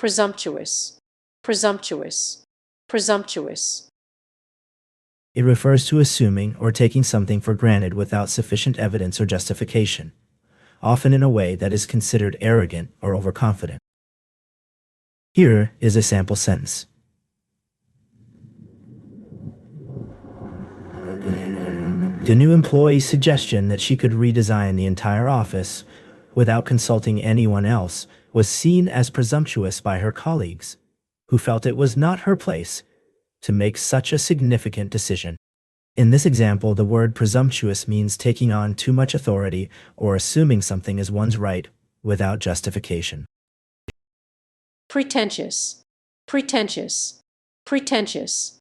presumptuous, presumptuous, presumptuous. It refers to assuming or taking something for granted without sufficient evidence or justification, often in a way that is considered arrogant or overconfident. Here is a sample sentence. The new employee's suggestion that she could redesign the entire office without consulting anyone else was seen as presumptuous by her colleagues, who felt it was not her place to make such a significant decision. In this example, the word presumptuous means taking on too much authority or assuming something is one's right without justification. Pretentious, pretentious, pretentious.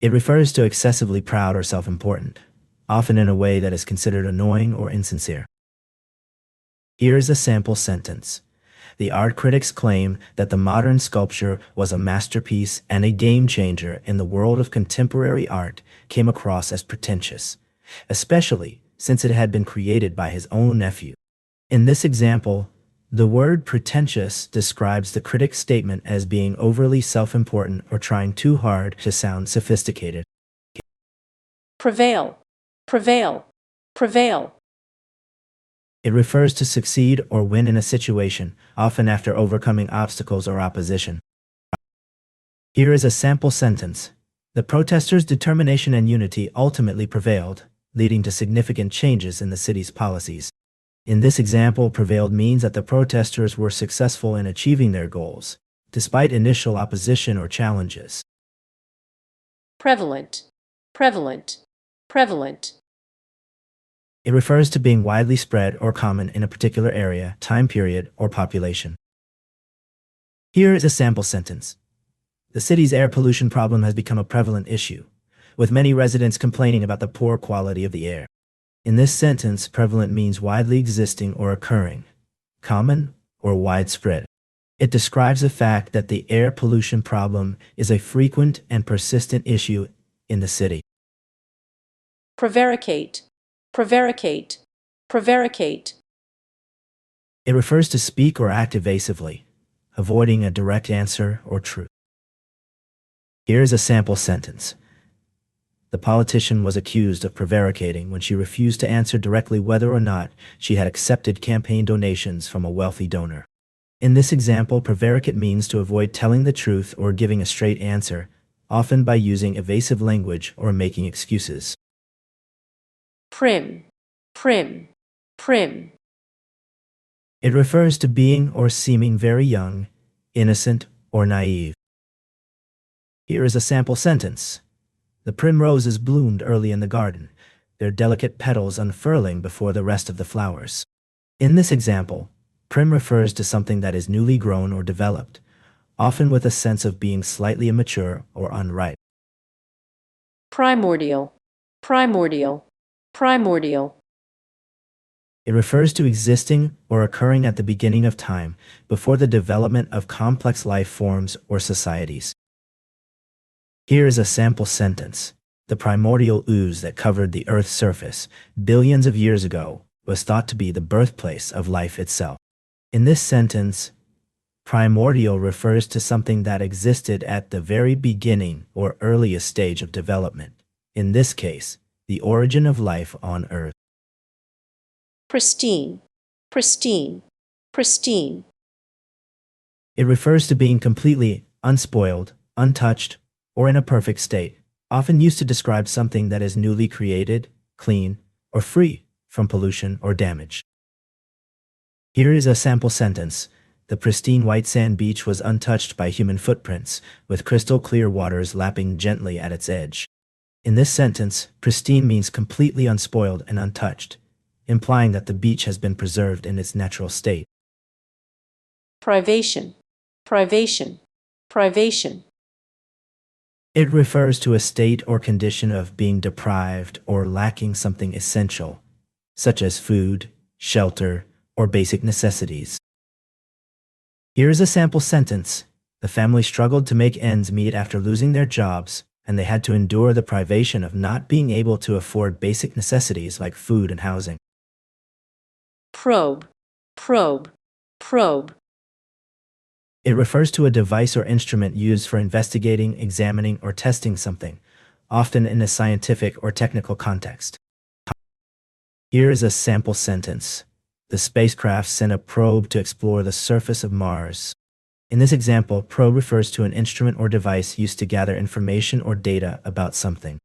It refers to excessively proud or self-important, often in a way that is considered annoying or insincere. Here is a sample sentence. The art critics claim that the modern sculpture was a masterpiece and a game-changer in the world of contemporary art came across as pretentious, especially since it had been created by his own nephew. In this example, the word pretentious describes the critic's statement as being overly self-important or trying too hard to sound sophisticated. Prevail, prevail, prevail. It refers to succeed or win in a situation, often after overcoming obstacles or opposition. Here is a sample sentence. The protesters' determination and unity ultimately prevailed, leading to significant changes in the city's policies. In this example, prevailed means that the protesters were successful in achieving their goals, despite initial opposition or challenges. Prevalent, prevalent, prevalent. It refers to being widely spread or common in a particular area, time period, or population. Here is a sample sentence. The city's air pollution problem has become a prevalent issue, with many residents complaining about the poor quality of the air. In this sentence, prevalent means widely existing or occurring, common or widespread. It describes the fact that the air pollution problem is a frequent and persistent issue in the city. Prevaricate, prevaricate, prevaricate. It refers to speak or act evasively, avoiding a direct answer or truth. Here is a sample sentence. The politician was accused of prevaricating when she refused to answer directly whether or not she had accepted campaign donations from a wealthy donor. In this example, prevaricate means to avoid telling the truth or giving a straight answer, often by using evasive language or making excuses. Prim, prim, prim. It refers to being or seeming very young, innocent, or naive. Here is a sample sentence. The primroses bloomed early in the garden, their delicate petals unfurling before the rest of the flowers. In this example, prim refers to something that is newly grown or developed, often with a sense of being slightly immature or unripe. Primordial, primordial, primordial. It refers to existing or occurring at the beginning of time, before the development of complex life forms or societies. Here is a sample sentence. The primordial ooze that covered the Earth's surface billions of years ago was thought to be the birthplace of life itself. In this sentence, primordial refers to something that existed at the very beginning or earliest stage of development. In this case, the origin of life on Earth. Pristine, pristine, pristine. It refers to being completely unspoiled, untouched, or in a perfect state, often used to describe something that is newly created, clean, or free from pollution or damage. Here is a sample sentence. The pristine white sand beach was untouched by human footprints, with crystal clear waters lapping gently at its edge. In this sentence, pristine means completely unspoiled and untouched, implying that the beach has been preserved in its natural state. Privation, privation, privation. It refers to a state or condition of being deprived or lacking something essential, such as food, shelter, or basic necessities. Here is a sample sentence. The family struggled to make ends meet after losing their jobs, and they had to endure the privation of not being able to afford basic necessities like food and housing. Probe, probe, probe. It refers to a device or instrument used for investigating, examining, or testing something, often in a scientific or technical context. Here is a sample sentence. The spacecraft sent a probe to explore the surface of Mars. In this example, probe refers to an instrument or device used to gather information or data about something.